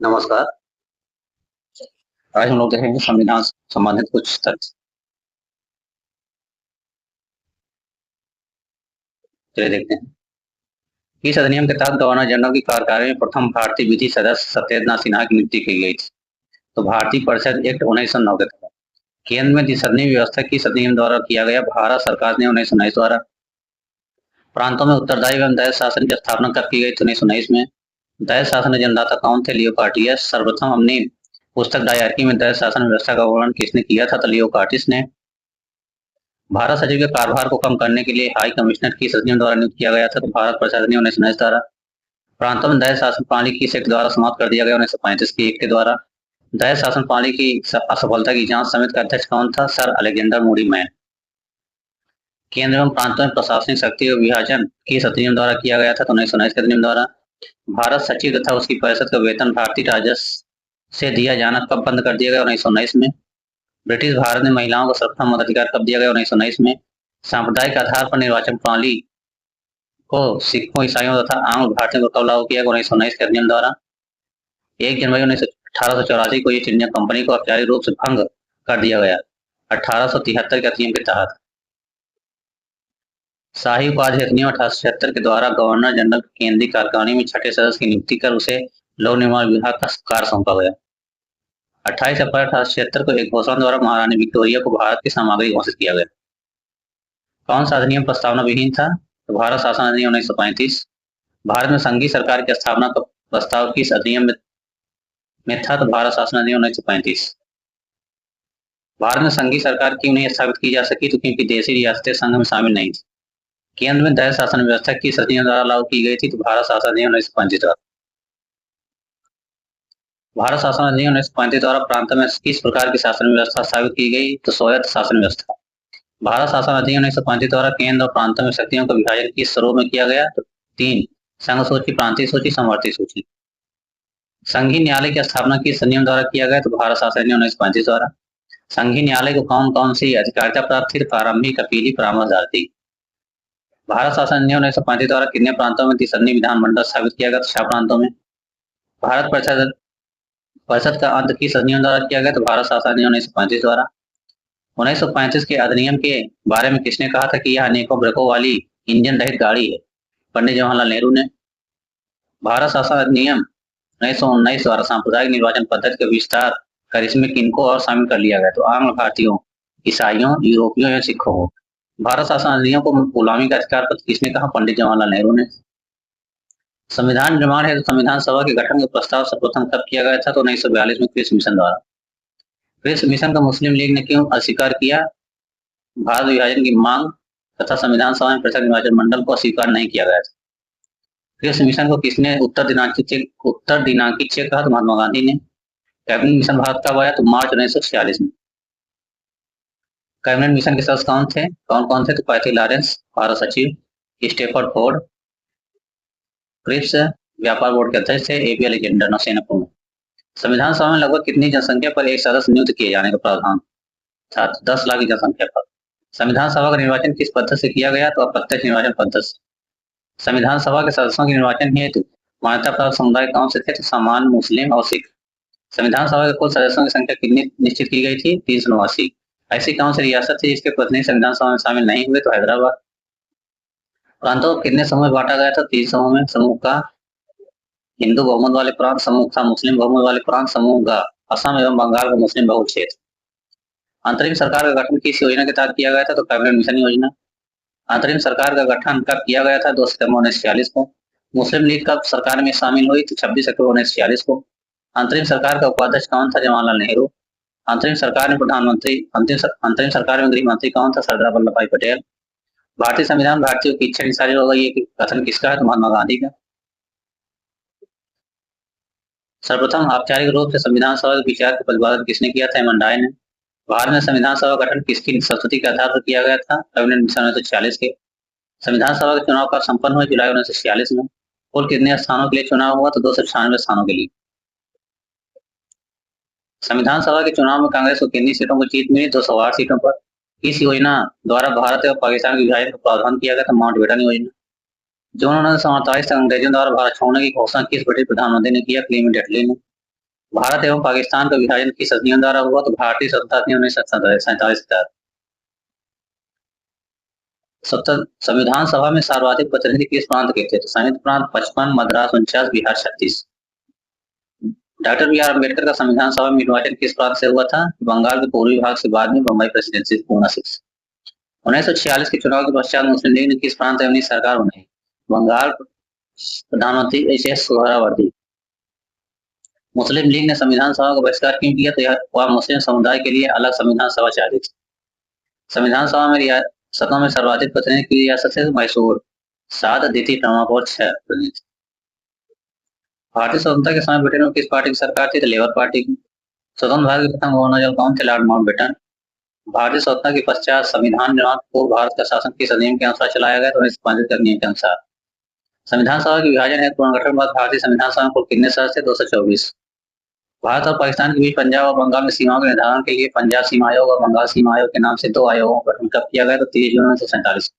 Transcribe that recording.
नमस्कार। आज हम लोग देखेंगे संविधान से संबंधित कुछ तथ्य। चलिए देखते हैं। इस अधिनियम के तहत गवर्नर जनरल की कार्यकारिणी में प्रथम भारतीय विधि सदस्य सत्येंद्रनाथ सिन्हा की नियुक्ति की गई थी। तो भारतीय परिषद एक्ट 1909 के तहत केंद्र में सदनीय व्यवस्था किस अधिनियम द्वारा किया गया? भारत सरकार ने 1919 द्वारा। प्रांतों में उत्तरदायी एवं दैव शासन की स्थापना कब की गई थी? 1919 में। दैव शासन के जन्मदाता कौन थे? लियो कार्टियस। सर्वप्रथम अपनी पुस्तक डायरकी में दैव शासन व्यवस्था का वर्णन किसने किया था? तो लियो कार्टिस ने। भारत सचिव के कार्यभार को कम करने के लिए हाई कमिश्नर किस अधिनियम द्वारा नियुक्त किया गया था? तो भारत परिषद अधिनियम 1919 द्वारा। प्रांतों में दैव शासन प्रणाली किस एक्ट द्वारा समाप्त कर दिया गया? 1935 के एक्ट के द्वारा। दैव शासन प्रणाली की असफलता की जांच समिति का अध्यक्ष कौन था? Sir Alexander Moody man. केंद्र एवं प्रांतों में प्रशासनिक शक्ति और विभाजन किस अधिनियम द्वारा किया गया था? तो 1919 के अधिनियम द्वारा। भारत सचिव तथा उसकी परिषद का वेतन भारतीय राजस्व से दिया जाना कब बंद कर दिया गया? 1919 में। ब्रिटिश भारत में महिलाओं को सर्वप्रथम मताधिकार कब दिया गया? 1919 में। सांप्रदायिक आधार पर निर्वाचन प्रणाली को सिखों, ईसाइयों तथा आम भारतीयों को कब लागू किया गया? 1919 के अधिनियम द्वारा। 1 जनवरी 1884 को ईस्ट इंडिया कंपनी को औपचारिक रूप से भंग कर दिया गया 1873 के अधिनियम के तहत। शाही उपाधि अधिनियम 1876 के द्वारा गवर्नर जनरल केंद्रीय कार्यकारिणी में छठे सदस्य की नियुक्ति कर उसे लोक निर्माण विभाग का कार्य सौंपा गया। 28 अप्रैल 1876 को एक घोषणा द्वारा महारानी विक्टोरिया को भारत की सामग्री घोषित किया गया। कौन सा अधिनियम प्रस्तावना विहीन था? तो भारत शासन अधिनियम 1935। भारत में संघीय सरकार की स्थापना का प्रस्ताव किस अधिनियम में था? तो भारत शासन अधिनियम 1935। भारत में संघीय सरकार क्यों नहीं स्थापित की जा सकी? तो क्योंकि देशी रियासतें संघ में शामिल नहीं थी। केंद्र में दैव शासन व्यवस्था किस अधिनियम द्वारा लागू की गई थी? तो भारत शासन अधिनियम 1935 द्वारा। भारत शासन अधिनियम 1935 द्वारा प्रांत में किस प्रकार की शासन व्यवस्था स्थापित की गई? तो स्वायत्त शासन व्यवस्था। भारत शासन अधिनियम 1935 द्वारा केंद्र और प्रांतों में शक्तियों का विभाजन किस स्वरूप में किया गया? तो 3 संघ सूची, प्रांतीय सूची, समवर्ती सूची। संघीय न्यायालय की स्थापना किस अधिनियम द्वारा किया गया? तो भारत शासन अधिनियम 1935 द्वारा। संघीय न्यायालय को कौन कौन सी अधिकारिता प्राप्त थी? प्रारंभिक, अपीली, परामर्शदात्री। भारत शासन अधिनियम 1935 द्वारा कितने प्रांतों में सदनीय विधानमंडल स्थापित किया गया? 6 प्रांतों में। भारत परिषद का अंत किस अधिनियम द्वारा किया गया? तो भारत शासन अधिनियम 1935 द्वारा। 1935 के अधिनियम के बारे में किसने कहा था कि यह अनेकों ब्रेकों वाली इंजन रहित गाड़ी है? पंडित जवाहरलाल नेहरू ने। भारत शासन अधिनियम 1919 द्वारा सांप्रदायिक निर्वाचन पद्धति का विस्तार कर इसमें किनको और शामिल कर लिया गया? तो आंग्ल भारतीयों, ईसाइयों, यूरोपियों या सिखों को। भारत शासन अधिनियम को गुलामी का अधिकार पत्र किसने कहा? पंडित जवाहरलाल नेहरू ने। संविधान निर्माण है तो संविधान सभा के गठन का प्रस्ताव सर्वप्रथम कब किया गया था? तो 1942 में क्रिस मिशन द्वारा। क्रिस मिशन का मुस्लिम लीग ने क्यों अस्वीकार किया? भारत विभाजन की मांग तथा संविधान सभा में पृथक निर्वाचन मंडल को अस्वीकार नहीं किया गया था। क्रिस मिशन को किसने उत्तर दिनांकित चेक कहा? तो महात्मा गांधी ने। कैबिनेट मिशन भारत कब आया? तो मार्च 1946 में। कैबिनेट मिशन के सदस्य कौन कौन थे? तो पैथी लॉरेंस भारत सचिव, स्टेफर्ड फोर्ड क्रिप्स व्यापार बोर्ड के अध्यक्ष थे, एपी अलेक्जेंडर नौसेना प्रमुख। संविधान सभा में लगभग कितनी जनसंख्या पर एक सदस्य नियुक्त किए जाने का प्रावधान था? 10 लाख की जनसंख्या पर। संविधान सभा का निर्वाचन किस पद्धति से किया गया? तो अप्रत्यक्ष निर्वाचन पद्धति से। संविधान सभा के सदस्यों के निर्वाचन हेतु मान्यता प्राप्त समुदाय कौन से थे? तो सामान्य, मुस्लिम और सिख। संविधान सभा के कुल सदस्यों की संख्या कितनी निश्चित की गई थी? 389। ऐसी कौन सी रियासत थी जिसके प्रतिनिधि संविधान सभा में शामिल नहीं हुए? तो हैदराबाद। प्रांतों को कितने समूह में बांटा गया था? 3 समूह में। समूह का हिंदू बहुमत वाले प्रांत, समूह का मुस्लिम बहुमत वाले प्रांत, समूह का असम एवं बंगाल का मुस्लिम बहुल क्षेत्र। अंतरिम सरकार का गठन किस योजना के तहत किया गया था? तो कैबिनेट मिशन योजना। अंतरिम सरकार का गठन कब किया गया था? 2 सितंबर 1946 को। मुस्लिम लीग कब सरकार में शामिल हुई? तो 26 अक्टूबर 1946 को। अंतरिम सरकार का उपाध्यक्ष कौन था? जवाहरलाल नेहरू। अंतरिम सरकार में प्रधानमंत्री अंतरिम सरकार में गृह मंत्री कौन था? सरदार वल्लभ भाई पटेल। भारतीय संविधान भारतीयों की इच्छा अनुसार होगा, ये कथन किसका है? तो महात्मा गांधी का। सर्वप्रथम औपचारिक रूप से संविधान सभा के विचार का प्रतिपादन किसने किया था? एमन राय ने। भारत में संविधान सभा गठन किसकी संस्तुति के आधार पर किया गया था? कैबिनेट मिशन 1946 के। संविधान सभा के चुनाव कब संपन्न हुए? जुलाई 1946 में। कुल कितने स्थानों के लिए चुनाव हुआ? तो 296 स्थानों के लिए। संविधान सभा के चुनाव में कांग्रेस को कितनी सीटों पर जीत मिली? 208 सीटों पर। इस योजना द्वारा भारत एवं पाकिस्तान के विभाजन का प्रावधान किया गया था, माउंटबेटन योजना। जून 1947 तक अंग्रेजों द्वारा भारत छोड़ने की घोषणा किस ब्रिटिश प्रधानमंत्री ने किया? क्लेमेंट एटली ने। भारत एवं पाकिस्तान का विभाजन किस अधिनियम द्वारा हुआ? तो भारतीय स्वतंत्रता अधिनियम 1947 के तहत। संविधान सभा में सर्वाधिक प्रतिनिधि किस प्रांत के थे? तो संयुक्त प्रांत 55, Madras 49, Bihar 36। Doctor B R Ambedkar का संविधान सभा में निर्वाचन किस प्रांत से हुआ था? बंगाल के पूर्वी भाग से, बाद में बम्बई प्रेसिडेंसी पूना से। 1946 के चुनाव के पश्चात मुस्लिम लीग ने किस प्रांत में अपनी सरकार बनाई? बंगाल। प्रधानमंत्री एच एस सोहरावर्दी। मुस्लिम लीग ने संविधान सभा का बहिष्कार क्यों किया? तो वह मुस्लिम समुदाय के लिए अलग संविधान सभा चाहती थी। संविधान सभा में रियासतों में सर्वाधिक प्रतिनिधि की रियासत है मैसूर, 7, अदिति प्रमाण 6 प्रतिनिधि। भारतीय स्वतंत्रता के समय ब्रिटेन में किस पार्टी की सरकार थी? तो लेबर पार्टी की। स्वतंत्र भारत के प्रथम गवर्नर जनरल कौन थे? Lord Mountbatten. भारतीय स्वतंत्रता के पश्चात संविधान निर्माण पूर्व भारत का शासन किस अधिनियम के अनुसार चलाया गया? तो 1935 के अधिनियम के अनुसार। संविधान सभा के विभाजन हेतु पुनर्गठन के बाद भारतीय संविधान सभा में कुल कितने सदस्य? 224। भारत और पाकिस्तान के बीच पंजाब और बंगाल में सीमाओं के निर्धारण के लिए पंजाब सीमा आयोग और बंगाल सीमा आयोग के नाम से 2 आयोगों का गठन कब किया गया? तो 30 जून 1947।